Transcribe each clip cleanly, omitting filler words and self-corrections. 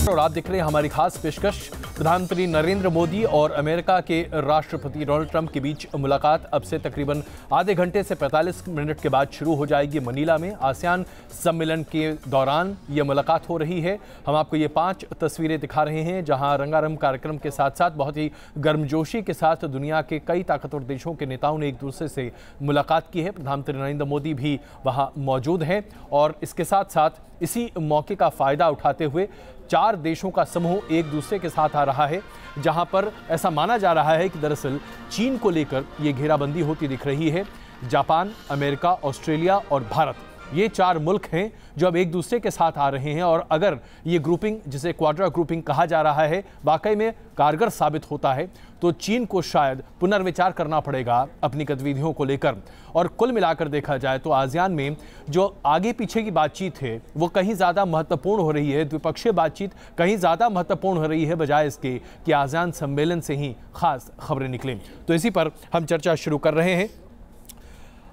और आप देख रहे हैं हमारी खास पेशकश। प्रधानमंत्री नरेंद्र मोदी और अमेरिका के राष्ट्रपति डोनाल्ड ट्रंप के बीच मुलाकात अब से तकरीबन आधे घंटे से 45 मिनट के बाद शुरू हो जाएगी। मनीला में आसियान सम्मेलन के दौरान यह मुलाकात हो रही है। हम आपको ये 5 तस्वीरें दिखा रहे हैं जहां रंगारंग कार्यक्रम के साथ साथ बहुत ही गर्मजोशी के साथ दुनिया के कई ताकतवर देशों के नेताओं ने एक दूसरे से मुलाकात की है। प्रधानमंत्री नरेंद्र मोदी भी वहां मौजूद हैं और इसके साथ साथ इसी मौके का फायदा उठाते हुए 4 देशों का समूह एक दूसरे के साथ आ रहा है, जहां पर ऐसा माना जा रहा है कि दरअसल चीन को लेकर यह घेराबंदी होती दिख रही है। जापान, अमेरिका, ऑस्ट्रेलिया और भारत, ये 4 मुल्क हैं जो अब एक दूसरे के साथ आ रहे हैं। और अगर ये ग्रुपिंग, जिसे क्वाड्रा ग्रुपिंग कहा जा रहा है, वाकई में कारगर साबित होता है तो चीन को शायद पुनर्विचार करना पड़ेगा अपनी गतिविधियों को लेकर। और कुल मिलाकर देखा जाए तो आसियान में जो आगे पीछे की बातचीत है वो कहीं ज़्यादा महत्वपूर्ण हो रही है, द्विपक्षीय बातचीत कहीं ज़्यादा महत्वपूर्ण हो रही है बजाय इसके कि आसियान सम्मेलन से ही खास खबरें निकलें। तो इसी पर हम चर्चा शुरू कर रहे हैं।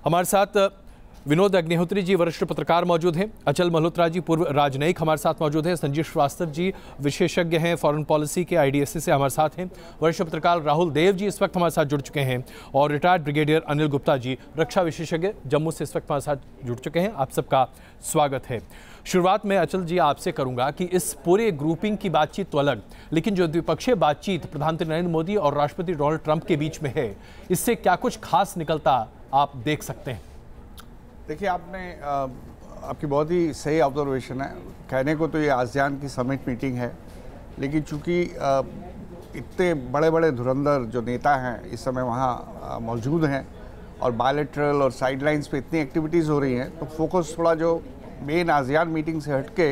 हमारे साथ विनोद अग्निहोत्री जी वरिष्ठ पत्रकार मौजूद हैं, अचल मल्होत्रा जी पूर्व राजनयिक हमारे साथ मौजूद हैं, संजीव श्रीवास्तव जी विशेषज्ञ हैं फॉरेन पॉलिसी के IDSC से हमारे साथ हैं, वरिष्ठ पत्रकार राहुल देव जी इस वक्त हमारे साथ जुड़ चुके हैं और रिटायर्ड ब्रिगेडियर अनिल गुप्ता जी रक्षा विशेषज्ञ जम्मू से इस वक्त हमारे साथ जुड़ चुके हैं। आप सबका स्वागत है। शुरुआत में अचल जी आपसे करूंगा कि इस पूरे ग्रुपिंग की बातचीत तो अलग, लेकिन जो द्विपक्षीय बातचीत प्रधानमंत्री नरेंद्र मोदी और राष्ट्रपति डोनाल्ड ट्रंप के बीच में है, इससे क्या कुछ खास निकलता आप देख सकते हैं? देखिए, आपकी बहुत ही सही ऑब्जर्वेशन है। कहने को तो ये आसियान की समिट मीटिंग है, लेकिन चूंकि इतने बड़े बड़े धुरंधर जो नेता हैं इस समय वहाँ मौजूद हैं और बायलैटरल और साइडलाइंस पे इतनी एक्टिविटीज़ हो रही हैं, तो फोकस थोड़ा जो मेन आसियान मीटिंग से हटके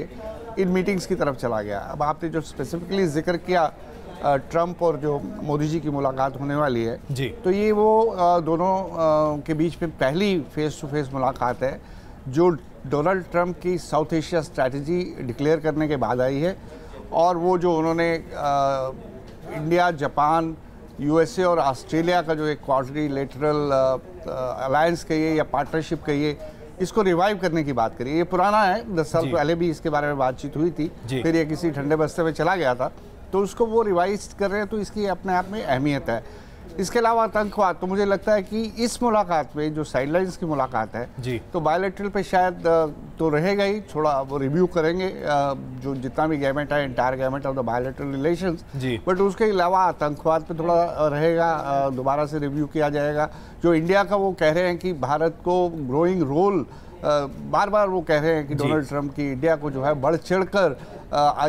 इन मीटिंग्स की तरफ चला गया। अब आपने जो स्पेसिफिकली जिक्र किया ट्रंप और जो मोदी जी की मुलाकात होने वाली है जी, तो ये वो दोनों के बीच में पहली फेस टू फेस मुलाकात है जो डोनाल्ड ट्रंप की साउथ एशिया स्ट्रैटेजी डिक्लेयर करने के बाद आई है। और वो जो उन्होंने इंडिया, जापान, USA और ऑस्ट्रेलिया का जो एक क्वाड्रिलेटरल अलायंस कहिए या पार्टनरशिप कहिए, इसको रिवाइव करने की बात करी। ये पुराना है, 10 साल पहले भी इसके बारे में बातचीत हुई थी, फिर ये किसी ठंडे बस्ते में चला गया था, तो उसको वो रिवाइज कर रहे हैं, तो इसकी अपने आप में अहमियत है। इसके अलावा आतंकवाद, तो मुझे लगता है कि इस मुलाकात में जो साइडलाइंस की मुलाकात है जी, तो बायलैटरल पे शायद तो रहेगा ही, थोड़ा वो रिव्यू करेंगे जो जितना भी गैमेट है, entire gamete of the bilateral relations, but उसके अलावा आतंकवाद पे थोड़ा रहेगा, दोबारा से रिव्यू किया जाएगा। जो इंडिया का वो कह रहे हैं कि भारत को ग्रोइंग रोल, बार बार वो कह रहे हैं कि डोनाल्ड ट्रंप की इंडिया को जो है बढ़ चढ़कर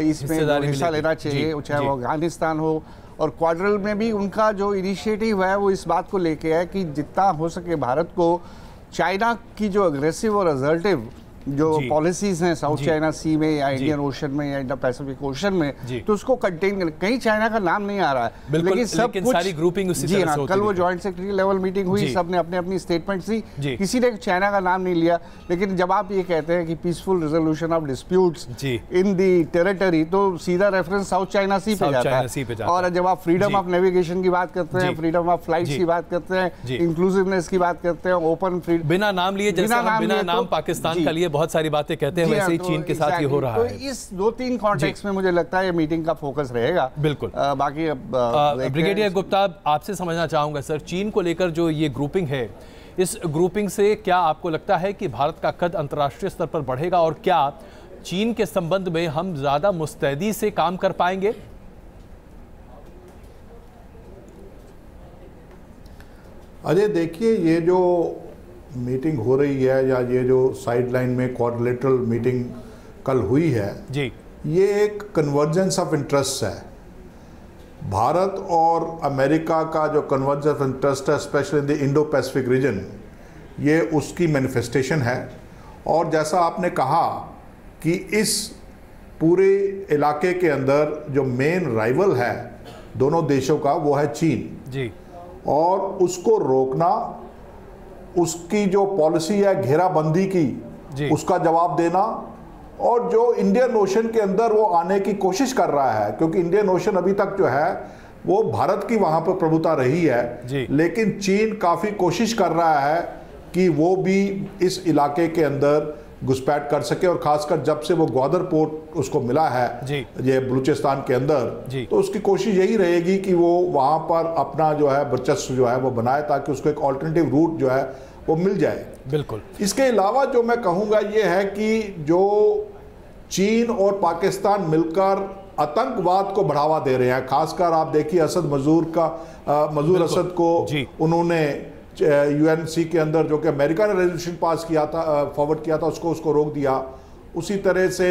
इसमें हिस्सा लेना चाहिए, चाहे वो अफगानिस्तान हो। और क्वाड्रल में भी उनका जो इनिशिएटिव है वो इस बात को लेके है कि जितना हो सके भारत को चाइना की जो अग्रेसिव और असर्टिव जो पॉलिसीज हैं साउथ चाइना सी में या इंडियन ओशन में या इंडो पैसिफिक ओशन में, तो उसको कंटेन कर, कहीं चाइना का नाम नहीं आ रहा है, लेकिन सब कुछ सारी ग्रुपिंग उसी तरह से होती है। कल वो जॉइंट सेक्रेटरी लेवल मीटिंग हुई, सबने अपने अपनी स्टेटमेंट्स दी, किसी ने चाइना का नाम नहीं लिया। लेकिन जब आप ये कहते हैं कि peaceful resolution of disputes in the territory, तो सीधा रेफरेंस साउथ चाइना सी पे जाता है। और जब आप फ्रीडम ऑफ नेविगेशन की बात करते हैं, फ्रीडम ऑफ फ्लाइट की बात करते हैं, इंक्लूसिवनेस की बात करते हैं, ओपन फ्रीडम, बिना नाम लिए, बिना नाम पाकिस्तान का लिए बहुत सारी बातें कहते हैं, वैसे ही चीन के साथ ये हो रहा है। तो इस 2-3 कॉन्टेक्स्ट में मुझे लगता है ये मीटिंग का फोकस रहेगा। बिल्कुल। बाकी ब्रिगेडियर गुप्ता, आपसे समझना चाहूंगा सर, चीन को लेकर जो ये ग्रुपिंग है, इस ग्रुपिंग से क्या आपको लगता है कि भारत का कद अंतर्राष्ट्रीय स्तर पर बढ़ेगा और क्या चीन के संबंध में हम ज्यादा मुस्तैदी से काम कर पाएंगे? अजय, देखिए, ये जो मीटिंग हो रही है या ये जो साइडलाइन में क्वाड्रिलेटरल मीटिंग कल हुई है जी, ये एक कन्वर्जेंस ऑफ इंटरेस्ट है। भारत और अमेरिका का जो कन्वर्जेंस ऑफ इंटरेस्ट है, specially in the Indo Pacific region, ये उसकी मैनिफेस्टेशन है। और जैसा आपने कहा कि इस पूरे इलाके के अंदर जो मेन राइवल है दोनों देशों का, वो है चीन जी, और उसको रोकना, उसकी जो पॉलिसी है घेराबंदी की, उसका जवाब देना, और जो इंडियन ओशन के अंदर वो आने की कोशिश कर रहा है, क्योंकि इंडियन ओशन अभी तक जो है वो भारत की वहां पर प्रभुता रही है, लेकिन चीन काफ़ी कोशिश कर रहा है कि वो भी इस इलाके के अंदर घुसपैठ कर सके, और खासकर जब से वो ग्वादर पोर्ट उसको मिला है ये बलूचिस्तान के अंदर, तो उसकी कोशिश यही रहेगी कि वो वहाँ पर अपना जो है वर्चस्व जो है वो बनाए, ताकि उसको एक ऑल्टरनेटिव रूट जो है वो मिल जाए। बिल्कुल। इसके अलावा जो मैं कहूँगा ये है कि जो चीन और पाकिस्तान मिलकर आतंकवाद को बढ़ावा दे रहे हैं, खासकर आप देखिए असद मजूर असद को उन्होंने यूएनसी के अंदर, जो कि अमेरिका ने रेजोल्यूशन पास किया था, फॉरवर्ड किया था, उसको रोक दिया। उसी तरह से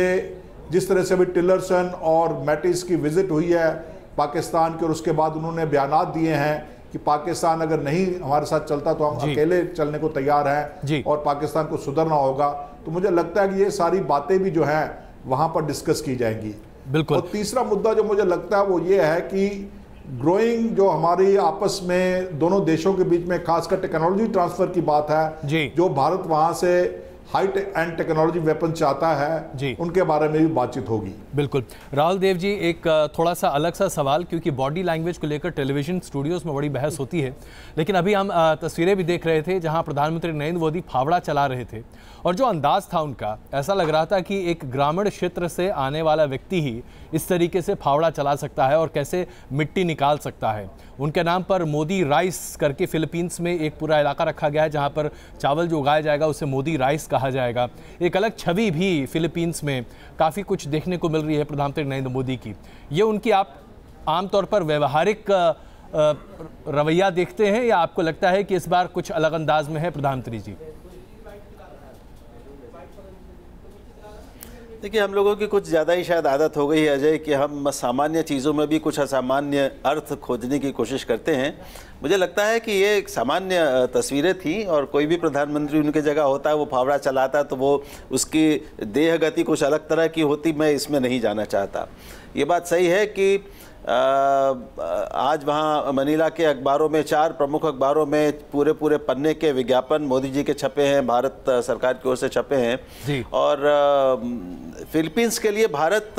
जिस तरह से अभी टिलरसन और मैटिस की विजिट हुई है पाकिस्तान की, और उसके बाद उन्होंने बयानात दिए हैं कि पाकिस्तान अगर नहीं हमारे साथ चलता तो हम अकेले चलने को तैयार हैं और पाकिस्तान को सुधरना होगा। तो मुझे लगता है कि ये सारी बातें भी जो हैं वहाँ पर डिस्कस की जाएंगी। बिल्कुल। और तीसरा मुद्दा जो मुझे लगता है वो ये है कि ग्रोइंग जो हमारी आपस में दोनों देशों के बीच में खासकर टेक्नोलॉजी ट्रांसफर की बात है, जो भारत वहाँ से हाई एंड टेक्नोलॉजी वेपन चाहता है, उनके बारे में भी बातचीत होगी। बिल्कुल। राहुल देव जी, एक थोड़ा सा अलग सा सवाल, क्योंकि बॉडी लैंग्वेज को लेकर टेलीविजन स्टूडियोज में बड़ी बहस होती है, लेकिन अभी हम तस्वीरें भी देख रहे थे जहां प्रधानमंत्री नरेंद्र मोदी फावड़ा चला रहे थे, और जो अंदाज था उनका, ऐसा लग रहा था कि एक ग्रामीण क्षेत्र से आने वाला व्यक्ति ही इस तरीके से फावड़ा चला सकता है और कैसे मिट्टी निकाल सकता है। उनके नाम पर मोदी राइस करके फिलीपींस में एक पूरा इलाका रखा गया है जहां पर चावल जो उगाया जाएगा उसे मोदी राइस कहा जाएगा। एक अलग छवि भी फिलीपींस में काफ़ी कुछ देखने को मिल रही है प्रधानमंत्री नरेंद्र मोदी की। ये उनकी आप आमतौर पर व्यवहारिक रवैया देखते हैं, या आपको लगता है कि इस बार कुछ अलग अंदाज में है प्रधानमंत्री जी? देखिए, हम लोगों की कुछ ज़्यादा ही शायद आदत हो गई है अजय कि हम सामान्य चीज़ों में भी कुछ असामान्य अर्थ खोजने की कोशिश करते हैं। मुझे लगता है कि ये एक सामान्य तस्वीरें थी, और कोई भी प्रधानमंत्री उनके जगह होता है, वो फावड़ा चलाता तो वो उसकी देह गति कुछ अलग तरह की होती, मैं इसमें नहीं जाना चाहता। ये बात सही है कि आज वहाँ मनीला के अखबारों में, 4 प्रमुख अखबारों में पूरे पन्ने के विज्ञापन मोदी जी के छपे हैं, भारत सरकार की ओर से छपे हैं। और फिलीपींस के लिए भारत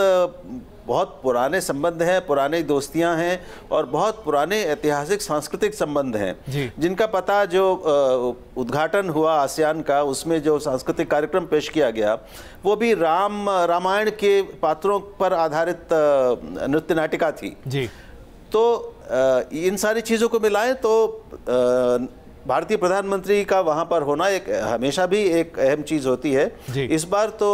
बहुत पुराने संबंध हैं, पुरानी दोस्तियां हैं, और बहुत पुराने ऐतिहासिक सांस्कृतिक संबंध हैं, जिनका पता जो उद्घाटन हुआ आसियान का, उसमें जो सांस्कृतिक कार्यक्रम पेश किया गया वो भी रामायण के पात्रों पर आधारित नृत्य नाटिका थी। तो इन सारी चीज़ों को मिलाएं तो भारतीय प्रधानमंत्री का वहाँ पर होना एक हमेशा भी एक अहम चीज़ होती है। इस बार तो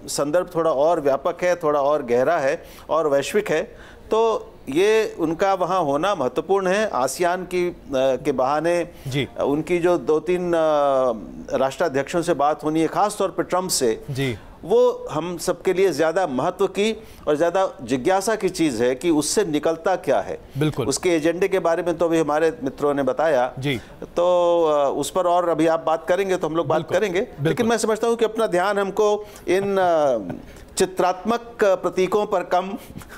संदर्भ थोड़ा और व्यापक है, थोड़ा और गहरा है और वैश्विक है, तो ये उनका वहाँ होना महत्वपूर्ण है। आसियान के बहाने उनकी जो 2-3 राष्ट्राध्यक्षों से बात होनी है, खास तौर पर ट्रंप से, वो हम सबके लिए ज़्यादा महत्व की और ज़्यादा जिज्ञासा की चीज़ है कि उससे निकलता क्या है। बिल्कुल। उसके एजेंडे के बारे में तो अभी हमारे मित्रों ने बताया, तो उस पर और अभी आप बात करेंगे तो हम लोग बात करेंगे, लेकिन मैं समझता हूँ कि अपना ध्यान हमको इन चित्रात्मक प्रतीकों पर कम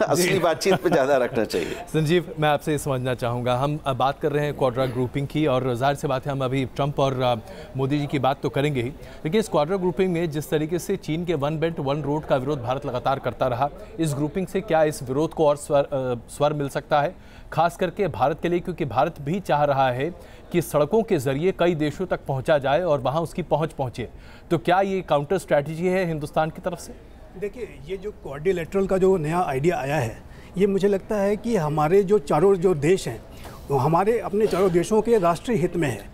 असली बातचीत पर ज़्यादा रखना चाहिए। संजीव, मैं आपसे समझना चाहूँगा, हम बात कर रहे हैं क्वाड्रा ग्रुपिंग की, और जाहिर सी बात है हम अभी ट्रंप और मोदी जी की बात तो करेंगे ही, लेकिन इस क्वाड्रा ग्रुपिंग में जिस तरीके से चीन के 1 बेल्ट 1 रोड का विरोध भारत लगातार करता रहा, इस ग्रुपिंग से क्या इस विरोध को और स्वर मिल सकता है, खास करके भारत के लिए, क्योंकि भारत भी चाह रहा है कि सड़कों के जरिए कई देशों तक पहुँचा जाए और वहाँ उसकी पहुँच पहुँचे, तो क्या ये काउंटर स्ट्रैटेजी है हिंदुस्तान की तरफ से? देखिए, ये जो क्वाड्रिलेटरल का जो नया आइडिया आया है, ये मुझे लगता है कि हमारे जो चारों जो देश हैं, वो हमारे अपने चारों देशों के राष्ट्रीय हित में है,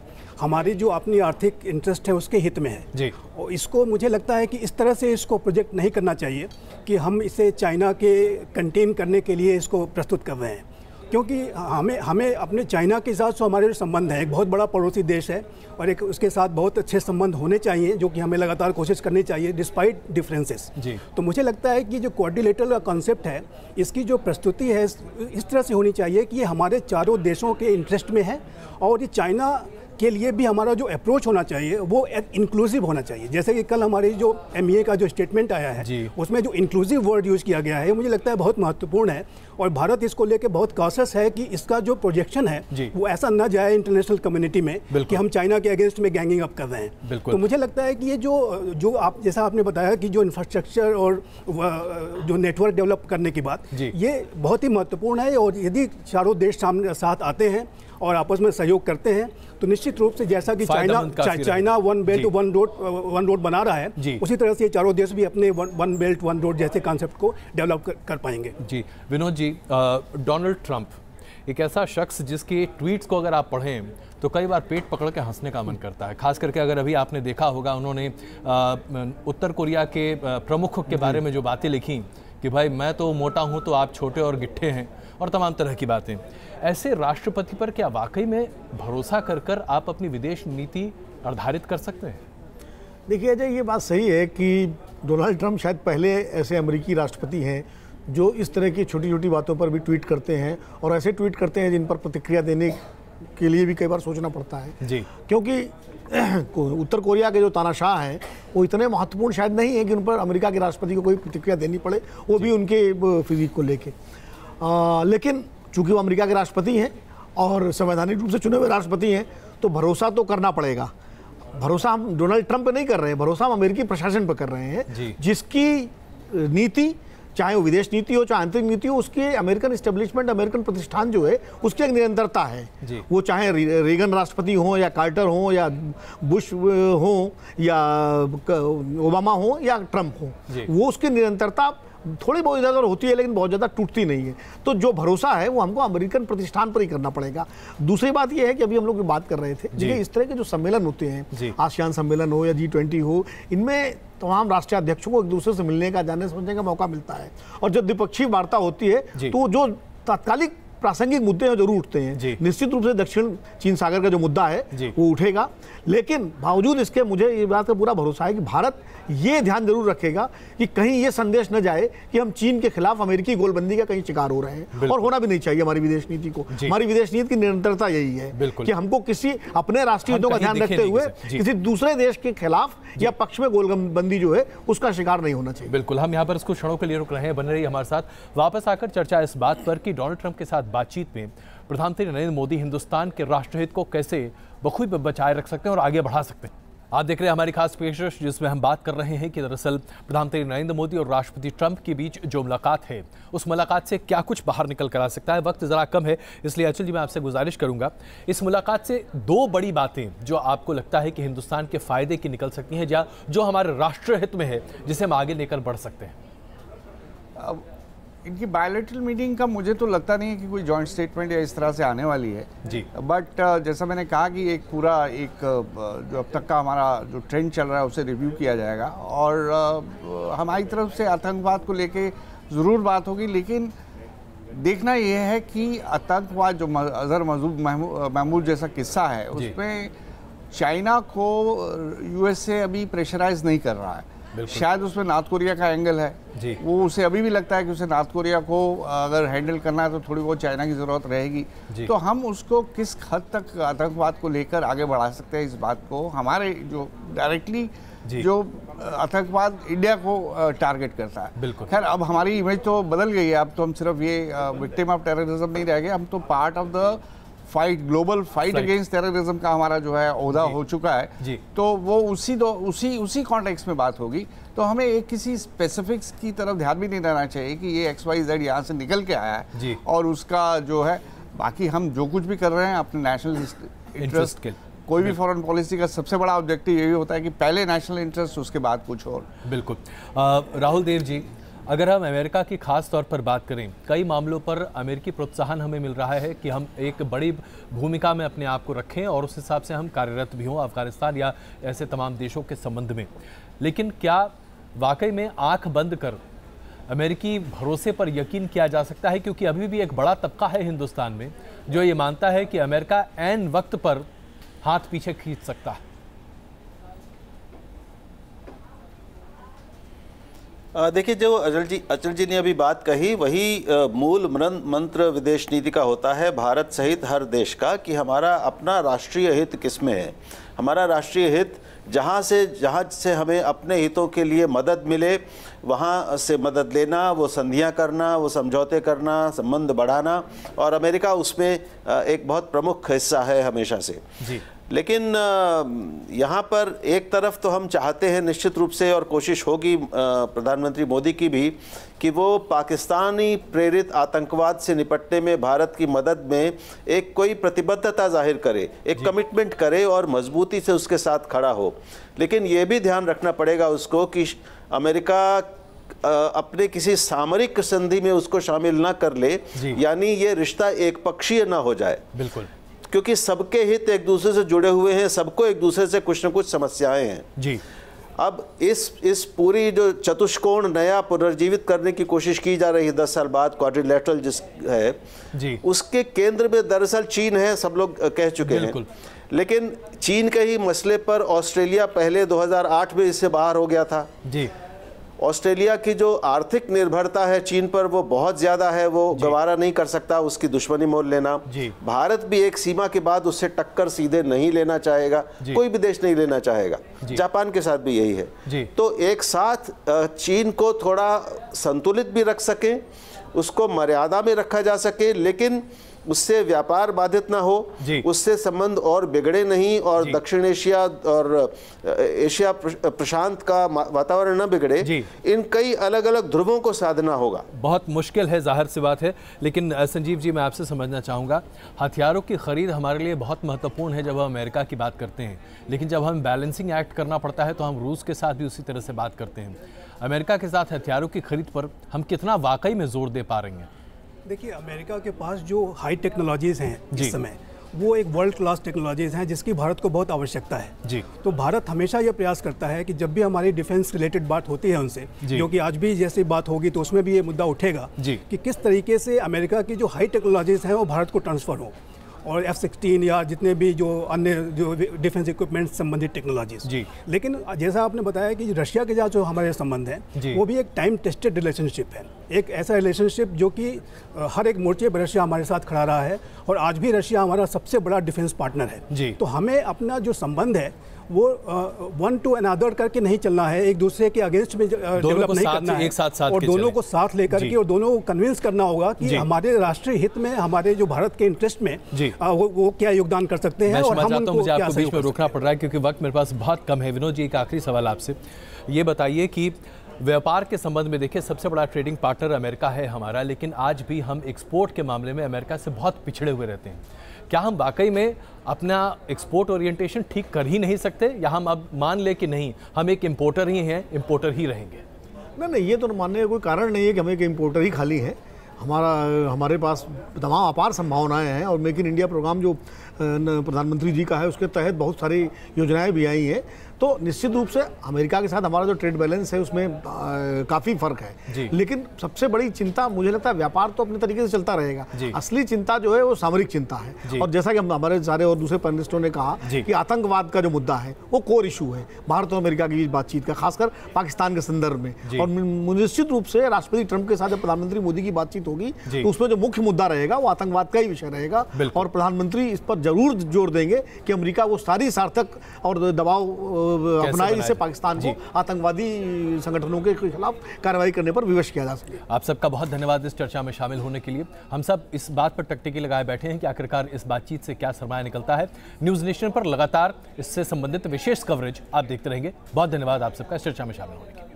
हमारी जो अपनी आर्थिक इंटरेस्ट है उसके हित में है जी। और इसको मुझे लगता है कि इस तरह से इसको प्रोजेक्ट नहीं करना चाहिए कि हम इसे चाइना के कंटेन करने के लिए इसको प्रस्तुत कर रहे हैं, क्योंकि हमें अपने चाइना के साथ जो हमारे जो संबंध है, एक बहुत बड़ा पड़ोसी देश है और एक उसके साथ बहुत अच्छे संबंध होने चाहिए, जो कि हमें लगातार कोशिश करनी चाहिए डिस्पाइट डिफरेंसेस जी। तो मुझे लगता है कि जो क्वाड्रिलेटरल का कॉन्सेप्ट है, इसकी जो प्रस्तुति है इस तरह से होनी चाहिए कि ये हमारे चारों देशों के इंटरेस्ट में है, और ये चाइना के लिए भी हमारा जो अप्रोच होना चाहिए वो इंक्लूसिव होना चाहिए। जैसे कि कल हमारी जो MEA का जो स्टेटमेंट आया है, उसमें जो इंक्लूसिव वर्ड यूज़ किया गया है, मुझे लगता है बहुत महत्वपूर्ण है, और भारत इसको लेकर बहुत कॉशियस है कि इसका जो प्रोजेक्शन है वो ऐसा ना जाए इंटरनेशनल कम्युनिटी में कि हम चाइना के अगेंस्ट में गैंगिंग अप कर रहे हैं। तो मुझे लगता है कि ये जो आप जैसा आपने बताया कि जो इंफ्रास्ट्रक्चर और जो नेटवर्क डेवलप करने की बात, ये बहुत ही महत्वपूर्ण है, और यदि चारों देश साथ आते हैं और आपस में सहयोग करते हैं तो निश्चित रूप से जैसा कि China one belt one road बना रहा है, उसी तरह से ये चारों देश भी अपने वन बेल्ट वन रोड जैसे कॉन्सेप्ट को डेवलप कर पाएंगे। जी विनोद जी, डोनाल्ड ट्रंप एक ऐसा शख्स जिसके ट्वीट्स को अगर आप पढ़ें तो कई बार पेट पकड़ के हंसने का मन करता है। खास करके अगर अभी आपने देखा होगा, उन्होंने उत्तर कोरिया के प्रमुख के बारे में जो बातें लिखी कि भाई मैं तो मोटा हूं तो आप छोटे और गिट्ठे हैं, और तमाम तरह की बातें। ऐसे राष्ट्रपति पर क्या वाकई में भरोसा कर कर आप अपनी विदेश नीति निर्धारित कर सकते हैं? देखिए अजय, ये बात सही है कि डोनाल्ड ट्रंप शायद पहले ऐसे अमेरिकी राष्ट्रपति हैं जो इस तरह की छोटी छोटी बातों पर भी ट्वीट करते हैं, और ऐसे ट्वीट करते हैं जिन पर प्रतिक्रिया देने के लिए भी कई बार सोचना पड़ता है जी। क्योंकि उत्तर कोरिया के जो तानाशाह हैं वो इतने महत्वपूर्ण शायद नहीं है कि उन पर अमेरिका के राष्ट्रपति को कोई प्रतिक्रिया देनी पड़े, वो भी उनके फिजिक को लेके। लेकिन चूंकि वो अमेरिका के राष्ट्रपति हैं और संवैधानिक रूप से चुने हुए राष्ट्रपति हैं, तो भरोसा तो करना पड़ेगा। भरोसा हम डोनाल्ड ट्रंप पे नहीं कर रहे हैं, भरोसा हम अमेरिकी प्रशासन पर कर रहे हैं, जिसकी नीति, चाहे वो विदेश नीति हो चाहे आंतरिक नीति हो, उसके अमेरिकन एस्टेब्लिशमेंट, अमेरिकन प्रतिष्ठान जो है उसकी एक निरंतरता है। वो चाहे रेगन राष्ट्रपति हो या कार्टर हो या बुश हो या ओबामा हो या ट्रंप हो, वो उसकी निरंतरता थोड़ी बहुत इधर होती है लेकिन बहुत ज़्यादा टूटती नहीं है। तो जो भरोसा है वो हमको अमेरिकन प्रतिष्ठान पर ही करना पड़ेगा। दूसरी बात ये है कि अभी हम लोग बात कर रहे थे, इस तरह के जो सम्मेलन होते हैं, आसियान सम्मेलन हो या G20 हो, इनमें तमाम राष्ट्रीय अध्यक्षों को एक दूसरे से मिलने का, जानने समझने का मौका मिलता है, और जब द्विपक्षीय वार्ता होती है तो जो तात्कालिक प्रासंगिक मुद्दे हैं जरूर उठते हैं। निश्चित रूप से दक्षिण चीन सागर का जो मुद्दा है वो उठेगा, लेकिन बावजूद इसके मुझे ये बात का पूरा भरोसा है कि भारत ये ध्यान जरूर रखेगा कि कहीं ये संदेश न जाए कि हम चीन के खिलाफ अमेरिकी गोलबंदी का कहीं शिकार हो रहे हैं, और होना भी नहीं चाहिए हमारी विदेश नीति को। हमारी विदेश नीति की निरंतरता यही है कि हमको किसी अपने राष्ट्रीय हितों का ध्यान रखते हुए किसी दूसरे देश के खिलाफ या पक्ष में गोलबंदी जो है उसका शिकार नहीं होना चाहिए। बिल्कुल, हम यहाँ पर इसको क्षणों के लिए रुक रहे हैं, बने रहिए हमारे साथ। वापस आकर चर्चा इस बात पर कि डोनाल्ड ट्रंप के साथ बातचीत में प्रधानमंत्री नरेंद्र मोदी हिंदुस्तान के राष्ट्रहित को कैसे बखूबी बचाए रख सकते हैं और आगे बढ़ा सकते हैं। आप देख रहे हैं हमारी खास पेशकश, जिसमें हम बात कर रहे हैं कि दरअसल प्रधानमंत्री नरेंद्र मोदी और राष्ट्रपति ट्रंप के बीच जो मुलाकात है, उस मुलाकात से क्या कुछ बाहर निकल कर आ सकता है। वक्त ज़रा कम है, इसलिए अचल जी मैं आपसे गुजारिश करूंगा, इस मुलाकात से दो बड़ी बातें जो आपको लगता है कि हिंदुस्तान के फायदे की निकल सकती हैं, या जो हमारे राष्ट्रहित में है, जिसे हम आगे लेकर बढ़ सकते हैं। इनकी बायलैटरल मीटिंग का मुझे तो लगता नहीं है कि कोई जॉइंट स्टेटमेंट या इस तरह से आने वाली है जी। बट जैसा मैंने कहा कि एक पूरा जो अब तक का हमारा जो ट्रेंड चल रहा है उसे रिव्यू किया जाएगा, और हमारी तरफ से आतंकवाद को लेके ज़रूर बात होगी। लेकिन देखना यह है कि आतंकवाद जो अजहर महमूद जैसा किस्सा है, उसमें चाइना को USA अभी प्रेशराइज नहीं कर रहा है। शायद उसमें नॉर्थ कोरिया का एंगल है, वो उसे अभी भी लगता है कि उसे नॉर्थ कोरिया को अगर हैंडल करना है तो थोड़ी बहुत चाइना की ज़रूरत रहेगी। तो हम उसको किस हद तक आतंकवाद को लेकर आगे बढ़ा सकते हैं, इस बात को हमारे जो डायरेक्टली जो आतंकवाद इंडिया को टारगेट करता है। खैर अब हमारी इमेज तो बदल गई है, अब तो हम सिर्फ ये विक्टिम ऑफ टेररिज्म नहीं रह गए, हम तो part of the fight, global fight against terrorism का हमारा जो है ओहदा हो चुका है। तो वो उसी कॉन्टेक्स्ट में बात होगी। तो हमें एक किसी स्पेसिफिक्स की तरफ ध्यान भी नहीं देना चाहिए कि ये XYZ यहाँ से निकल के आया है और उसका जो है, बाकी हम जो कुछ भी कर रहे हैं अपने नेशनल इंटरेस्ट के, कोई भी फॉरेन पॉलिसी का सबसे बड़ा ऑब्जेक्टिव यही होता है कि पहले नेशनल इंटरेस्ट, उसके बाद कुछ और। बिल्कुल। राहुल देव जी, अगर हम अमेरिका की खास तौर पर बात करें, कई मामलों पर अमेरिकी प्रोत्साहन हमें मिल रहा है कि हम एक बड़ी भूमिका में अपने आप को रखें और उस हिसाब से हम कार्यरत भी हों अफगानिस्तान या ऐसे तमाम देशों के संबंध में। लेकिन क्या वाकई में आंख बंद कर अमेरिकी भरोसे पर यकीन किया जा सकता है? क्योंकि अभी भी एक बड़ा तबका है हिंदुस्तान में जो ये मानता है कि अमेरिका ऐन वक्त पर हाथ पीछे खींच सकता है। देखिए, जो अचल जी ने अभी बात कही वही मूल मंत्र विदेश नीति का होता है, भारत सहित हर देश का, कि हमारा अपना राष्ट्रीय हित किसमें है। हमारा राष्ट्रीय हित जहाँ से हमें अपने हितों के लिए मदद मिले वहाँ से मदद लेना, वो संधियाँ करना, वो समझौते करना, संबंध बढ़ाना, और अमेरिका उसमें एक बहुत प्रमुख हिस्सा है हमेशा से जी। लेकिन यहाँ पर एक तरफ तो हम चाहते हैं निश्चित रूप से, और कोशिश होगी प्रधानमंत्री मोदी की भी, कि वो पाकिस्तानी प्रेरित आतंकवाद से निपटने में भारत की मदद में एक कोई प्रतिबद्धता जाहिर करे, एक कमिटमेंट करे और मजबूती से उसके साथ खड़ा हो। लेकिन ये भी ध्यान रखना पड़ेगा उसको कि अमेरिका अपने किसी सामरिक संधि में उसको शामिल ना कर ले, यानी ये रिश्ता एक पक्षीय ना हो जाए। बिल्कुल, क्योंकि सबके हित एक दूसरे से जुड़े हुए हैं, सबको एक दूसरे से कुछ न कुछ समस्याएं हैं जी। अब इस पूरी जो चतुष्कोण नया पुनर्जीवित करने की कोशिश की जा रही है 10 साल बाद, क्वाड्रिलेटरल जिस है जी, उसके केंद्र में दरअसल चीन है, सब लोग कह चुके हैं। लेकिन चीन के ही मसले पर ऑस्ट्रेलिया पहले 2008 में इससे बाहर हो गया था जी। ऑस्ट्रेलिया की जो आर्थिक निर्भरता है चीन पर वो बहुत ज़्यादा है, वो गवारा नहीं कर सकता उसकी दुश्मनी मोल लेना। भारत भी एक सीमा के बाद उससे टक्कर सीधे नहीं लेना चाहेगा, कोई भी देश नहीं लेना चाहेगा, जापान के साथ भी यही है। तो एक साथ चीन को थोड़ा संतुलित भी रख सकें, उसको मर्यादा में रखा जा सके, लेकिन उससे व्यापार बाधित ना हो, उससे संबंध और बिगड़े नहीं, और दक्षिण एशिया और एशिया प्रशांत का वातावरण न बिगड़े, इन कई अलग अलग ध्रुवों को साधना होगा। बहुत मुश्किल है, जाहिर सी बात है। लेकिन संजीव जी, मैं आपसे समझना चाहूँगा, हथियारों की खरीद हमारे लिए बहुत महत्वपूर्ण है जब हम अमेरिका की बात करते हैं, लेकिन जब हम बैलेंसिंग एक्ट करना पड़ता है तो हम रूस के साथ भी उसी तरह से बात करते हैं। अमेरिका के साथ हथियारों की खरीद पर हम कितना वाकई में जोर दे पा रहे हैं? देखिए, अमेरिका के पास जो हाई टेक्नोलॉजीज़ हैं इस समय, वो एक वर्ल्ड क्लास टेक्नोलॉजीज़ हैं जिसकी भारत को बहुत आवश्यकता है जी। तो भारत हमेशा ये प्रयास करता है कि जब भी हमारी डिफेंस रिलेटेड बात होती है उनसे, जो कि आज भी जैसी बात होगी तो उसमें भी ये मुद्दा उठेगा कि किस तरीके से अमेरिका की जो हाई टेक्नोलॉजीज़ हैं वो भारत को ट्रांसफ़र हो, और F-16 या जितने भी जो अन्य जो डिफेंस इक्विपमेंट संबंधित टेक्नोलॉजीज जी। लेकिन जैसा आपने बताया कि रशिया के साथ जो हमारे संबंध हैं वो भी एक टाइम टेस्टेड रिलेशनशिप है, एक ऐसा रिलेशनशिप जो कि हर एक मोर्चे पर रशिया हमारे साथ खड़ा रहा है, और आज भी रशिया हमारा सबसे बड़ा डिफेंस पार्टनर है जी। तो हमें अपना जो संबंध है वो वन टू अनदर करके नहीं चलना है, एक दूसरे के अगेंस्ट में डेवलप नहीं करना है, और दोनों को साथ लेकर के, और दोनों को कन्विंस करना होगा कि हमारे राष्ट्रीय हित में, हमारे जो भारत के इंटरेस्ट में वो क्या योगदान कर सकते हैं। और हम उनको मुझे आपको बीच में रोकना पड़ रहा है क्योंकि वक्त मेरे पास बहुत कम है। विनोद जी, एक आखिरी सवाल आपसे, ये बताइए कि व्यापार के संबंध में देखिए सबसे बड़ा ट्रेडिंग पार्टनर अमेरिका है हमारा, लेकिन आज भी हम एक्सपोर्ट के मामले में अमेरिका से बहुत पिछड़े हुए रहते हैं। क्या हम वाकई में अपना एक्सपोर्ट ओरिएंटेशन ठीक कर ही नहीं सकते, या हम अब मान ले कि नहीं, हम एक इम्पोर्टर ही हैं, इम्पोर्टर ही रहेंगे? नहीं, ये तो मानने का कोई कारण नहीं है कि हम एक इम्पोर्टर ही खाली है। हमारे पास तमाम अपार संभावनाएं हैं, और मेक इन इंडिया प्रोग्राम जो प्रधानमंत्री जी का है उसके तहत बहुत सारी योजनाएं भी आई हैं। तो निश्चित रूप से अमेरिका के साथ हमारा जो ट्रेड बैलेंस है उसमें काफ़ी फर्क है, लेकिन सबसे बड़ी चिंता मुझे लगता है व्यापार तो अपने तरीके से चलता रहेगा, असली चिंता जो है वो सामरिक चिंता है। और जैसा कि हमारे सारे और दूसरे पैनलिस्टों ने कहा कि आतंकवाद का जो मुद्दा है वो कोर इशू है भारत और अमेरिका की बातचीत का, खासकर पाकिस्तान के संदर्भ में। और निश्चित रूप से राष्ट्रपति ट्रंप के साथ जब प्रधानमंत्री मोदी की बातचीत होगी तो उसमें जो मुख्य मुद्दा रहेगा वो आतंकवाद का ही विषय रहेगा, और प्रधानमंत्री इस पर जरूर जोर देंगे कि अमेरिका वो सारी सार्थक और दबाव अपनाए जिससे पाकिस्तान को आतंकवादी संगठनों के खिलाफ कार्रवाई करने पर विवश किया जा सके। आप सबका बहुत धन्यवाद इस चर्चा में शामिल होने के लिए। हम सब इस बात पर टकटकी लगाए बैठे हैं कि आखिरकार इस बातचीत से क्या सरमाया निकलता है। न्यूज़ नेशन पर लगातार इससे संबंधित विशेष कवरेज आप देखते रहेंगे। बहुत धन्यवाद आप सबका इस चर्चा में शामिल होने के लिए।